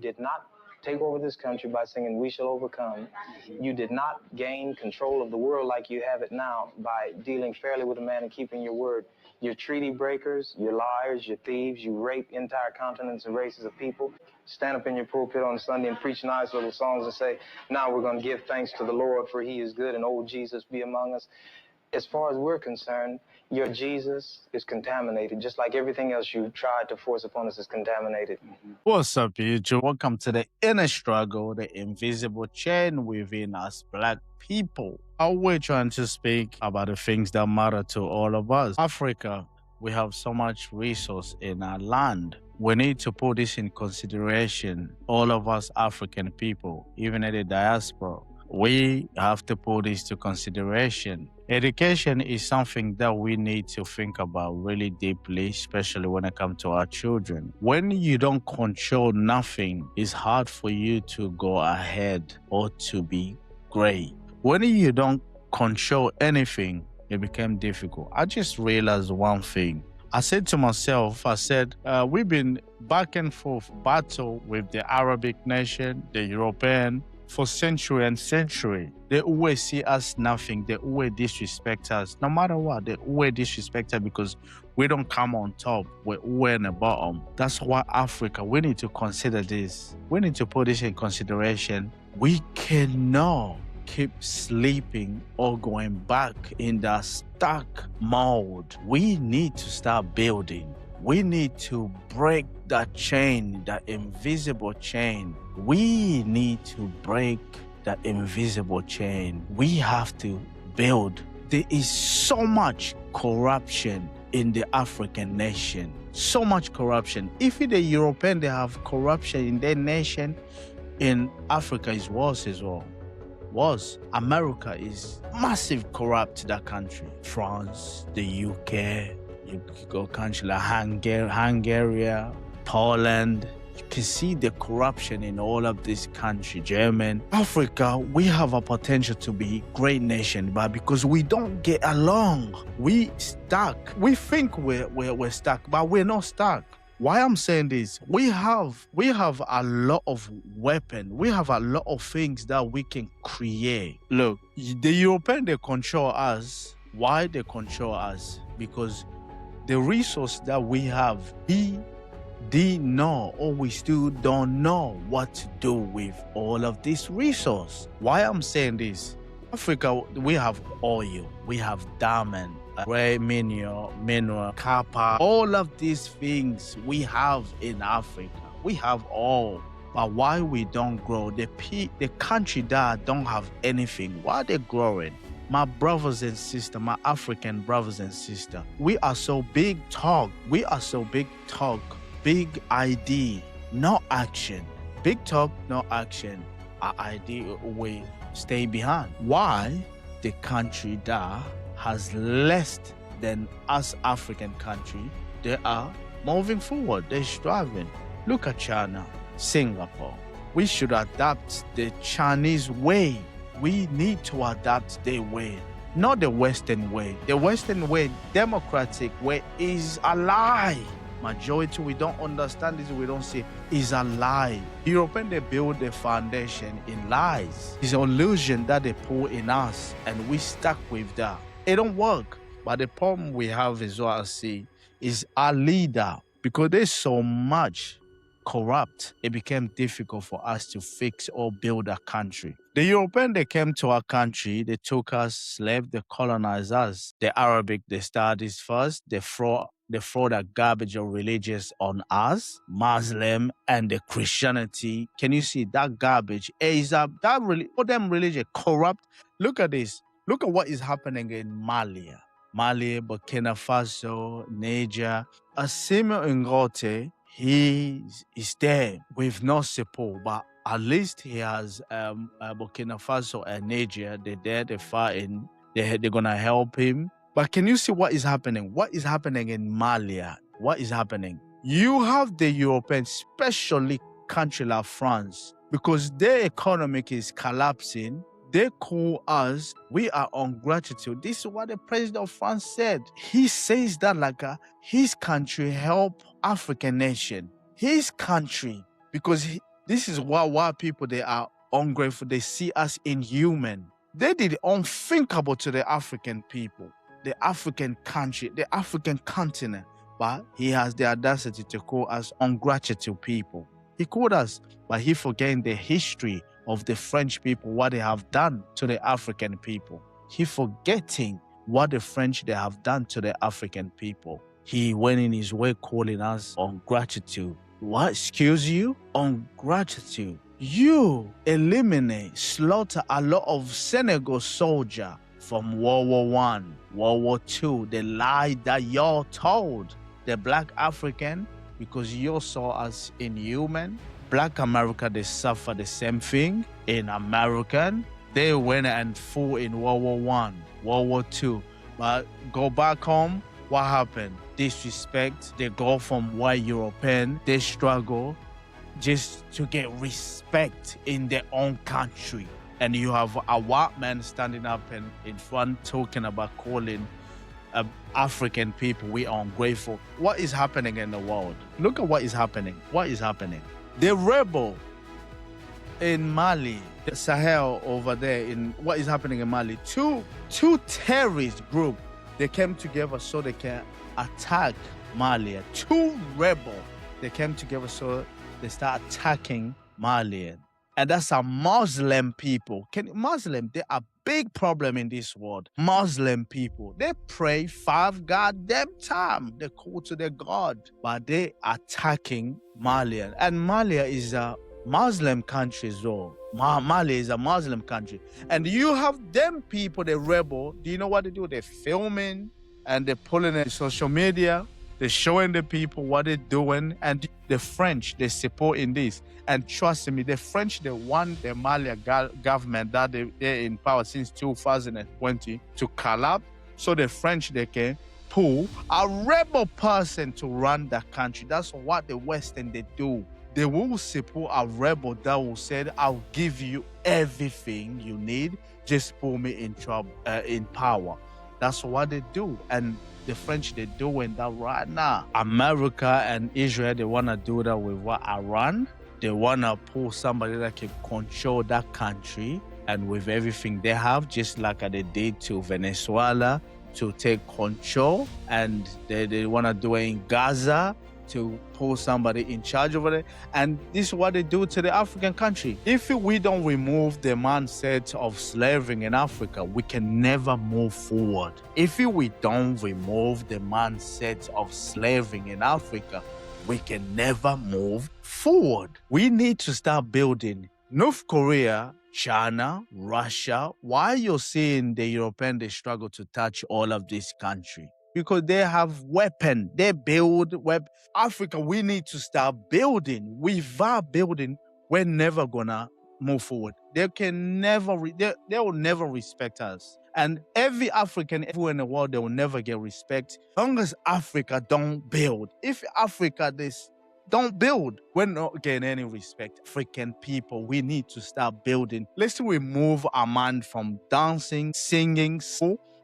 did not take over this country by singing "We Shall Overcome." You did not gain control of the world like you have it now by dealing fairly with a man and keeping your word. You're treaty breakers, you're liars, you're thieves, you rape entire continents and races of people. Stand up in your pulpit on Sunday and preach nice little songs and say, now we're going to give thanks to the Lord for he is good and old Jesus be among us. As far as we're concerned, your Jesus is contaminated, just like everything else you tried to force upon us is contaminated. What's up, YouTube? Welcome to the inner struggle, the invisible chain within us black people. How we're trying to speak about the things that matter to all of us. Africa, we have so much resource in our land. We need to put this in consideration. All of us African people, even in the diaspora, we have to put this to consideration. Education is something that we need to think about really deeply, especially when it comes to our children. When you don't control nothing, it's hard for you to go ahead or to be great. When you don't control anything, it becomes difficult. I just realized one thing. I said to myself, we've been back and forth battle with the Arabic nation, the European, for century and century. They always see us nothing. They always disrespect us. No matter what, they always disrespect us because we don't come on top. We're always in the bottom. That's why Africa, we need to consider this. We need to put this in consideration. We cannot keep sleeping or going back in the stuck mode. We need to start building. We need to break that chain, that invisible chain. We need to break that invisible chain. We have to build. There is so much corruption in the African nation. So much corruption. If the European, they have corruption in their nation, in Africa is worse as well. Worse. America is massive corrupt, that country. France, the UK, you go country like Hungary, Poland. You can see the corruption in all of this country. German, Africa, we have a potential to be a great nation, but because we don't get along, we stuck. We think we're stuck, but we're not stuck. Why I'm saying this, we have a lot of weapons. We have a lot of things that we can create. Look, the European, they control us. Why they control us? Because the resource that we have, we did know, or we still don't know what to do with all of this resource. Why I'm saying this, Africa, we have oil, we have diamond, rare mineral, copper, all of these things we have in Africa. We have all. But why we don't grow? The country that don't have anything, why they growing? My brothers and sisters, my African brothers and sisters, we are so big talk. We are so big talk, big idea, no action. Big talk, no action. Our idea, we stay behind. Why? The country that has less than us African country, they are moving forward. They're striving. Look at China, Singapore. We should adapt the Chinese way. We need to adapt their way, not the Western way. The Western way, democratic way, is a lie. Majority, we don't understand this, we don't see, is a lie. European, they build the foundation in lies. It's an illusion that they put in us, and we stuck with that. It don't work. But the problem we have is what I see is our leader, because there's so much corrupt, it became difficult for us to fix or build a country. The European, they came to our country, they took us slave, they colonized us. The Arabic, they started first, they throw that garbage of religious on us, Muslim and the Christianity. Can you see that garbage? All them religion corrupt. Look at this. Look at what is happening in Mali, Burkina Faso, Niger. Assimi Ngote, he is there with no support, but at least he has Burkina Faso and Niger. They're there, they're fighting. They're gonna help him. But can you see what is happening? What is happening in Mali? What is happening? You have the European, especially country like France, because their economic is collapsing. They call us, we are ungratitude. This is what the president of France said. He says that like his country help African nation. His country, because This is why people, they are ungrateful. They see us inhuman. They did unthinkable to the African people, the African country, the African continent. But he has the audacity to call us ungrateful people. He called us, but he forgetting the history of the French people, what they have done to the African people. He forgetting what the French, they have done to the African people. He went in his way calling us ungratitude. What? Excuse you? Ungratitude. You eliminate, slaughter a lot of Senegal soldier from World War I, World War II. The lie that y'all told the black African, because you saw us inhuman. Black America, they suffer the same thing. In American, they went and fought in World War I, World War II. But go back home, what happened? Disrespect. They go from white European. They struggle just to get respect in their own country. And you have a white man standing up in front talking about calling African people, we are ungrateful. What is happening in the world? Look at what is happening. What is happening? The rebel in Mali, the Sahel over there, in what is happening in Mali, two terrorist groups, they came together so they can attack Mali. Two rebels, they came together so they start attacking Mali. And that's a Muslim people. Muslim, they are a big problem in this world. Muslim people, they pray 5 goddamn times. They call to their God, but they attacking Mali. And Mali is a Muslim country as well. Mali is a Muslim country. And you have them people, the rebel, do you know what they do? They're filming and they're pulling it on social media. They're showing the people what they're doing. And the French, they're supporting this. And trust me, the French, they want the Mali government that they're in power since 2020 to collapse. So the French, they can pull a rebel person to run the country. That's what the Western, they do. They will support a rebel that will say, I'll give you everything you need. Just put me in trouble, in power. That's what they do. And the French, they're doing that right now. America and Israel, they want to do that with Iran. They want to pull somebody that can control that country and with everything they have, just like they did to Venezuela, to take control. And they want to do it in Gaza, to pull somebody in charge over there. And this is what they do to the African country. If we don't remove the mindset of slavery in Africa, we can never move forward. If we don't remove the mindset of slavery in Africa, we can never move forward. We need to start building. North Korea, China, Russia, why you're seeing the European, they struggle to touch all of this country? Because they have weapon, they build weapon. Africa, we need to start building. Without building, we're never gonna move forward. They can never, they will never respect us. And every African everywhere in the world, they will never get respect as long as Africa don't build. If Africa don't build, we're not getting any respect. African people, we need to start building. Let's remove our mind from dancing, singing.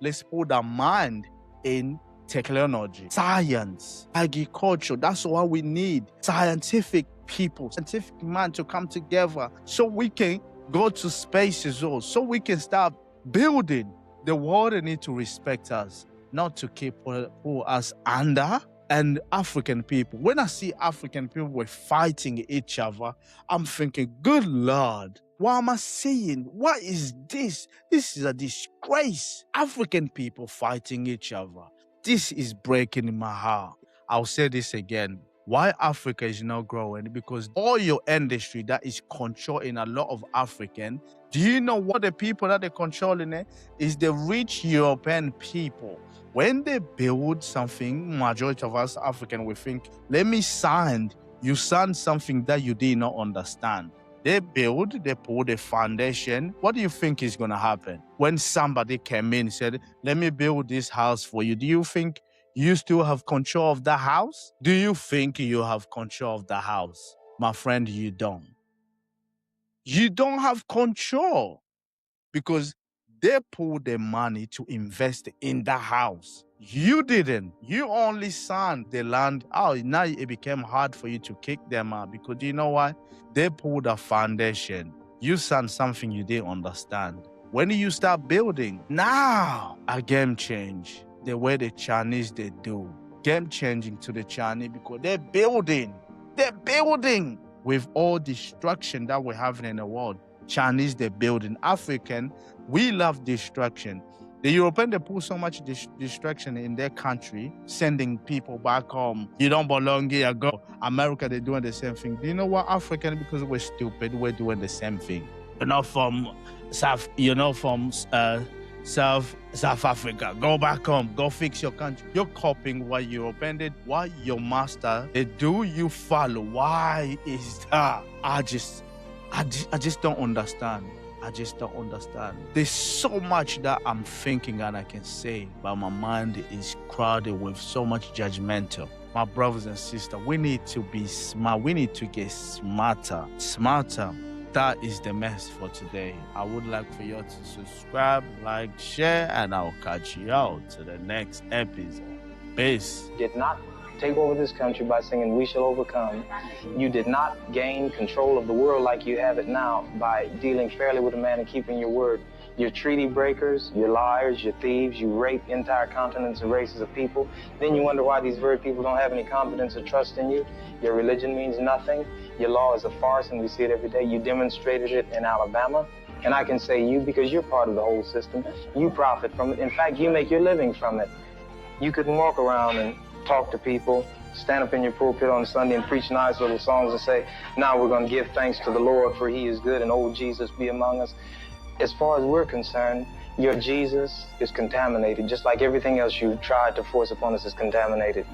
Let's put our mind in technology, science, agriculture. That's what we need. Scientific people, scientific mind to come together so we can go to space as well, so we can start building. The world need to respect us, not to keep pull us under. And African people, when I see African people were fighting each other, I'm thinking, good Lord, what am I seeing? What is this? This is a disgrace. African people fighting each other. This is breaking my heart. I'll say this again. Why Africa is not growing? Because all your industry that is controlling a lot of African, do you know what the people that they're controlling it? Is the rich European people. When they build something, majority of us African, we think, let me sign. You sign something that you did not understand. They build, they put the foundation. What do you think is going to happen? When somebody came in and said, let me build this house for you, do you think you still have control of the house? Do you think you have control of the house? My friend, you don't. You don't have control because They pulled their money to invest in the house. You didn't. You only signed the land. Oh, now it became hard for you to kick them out because you know what? They pulled a foundation. You signed something you didn't understand. When you start building, now a game change. The way the Chinese they do. Game changing to the Chinese because they're building. They're building. With all destruction that we're having in the world, Chinese, they're building. African, we love destruction. The European, they put so much destruction in their country, sending people back home. You don't belong here, go. America, they're doing the same thing. Do you know what? African, because we're stupid, we're doing the same thing. You're not from South Africa. Go back home. Go fix your country. You're copying what European did, what your master they do. You follow. Why is that? I just don't understand. I just don't understand. There's so much that I'm thinking and I can say, but my mind is crowded with so much judgmental. My brothers and sisters, we need to be smart. We need to get smarter. That is the message for today. I would like for you to subscribe, like, share, and I'll catch you out to the next episode. Peace. Did not take over this country by singing "We Shall Overcome." You did not gain control of the world like you have it now by dealing fairly with a man and keeping your word. You're treaty breakers, you're liars, you're thieves, you rape entire continents and races of people. Then you wonder why these very people don't have any confidence or trust in you. Your religion means nothing. Your law is a farce, and we see it every day. You demonstrated it in Alabama. And I can say you because you're part of the whole system. You profit from it. In fact, you make your living from it. You couldn't walk around and talk to people, stand up in your pulpit on Sunday and preach nice little songs and say, now we're going to give thanks to the Lord for he is good and old Jesus be among us. As far as we're concerned, your Jesus is contaminated, just like everything else you tried to force upon us is contaminated.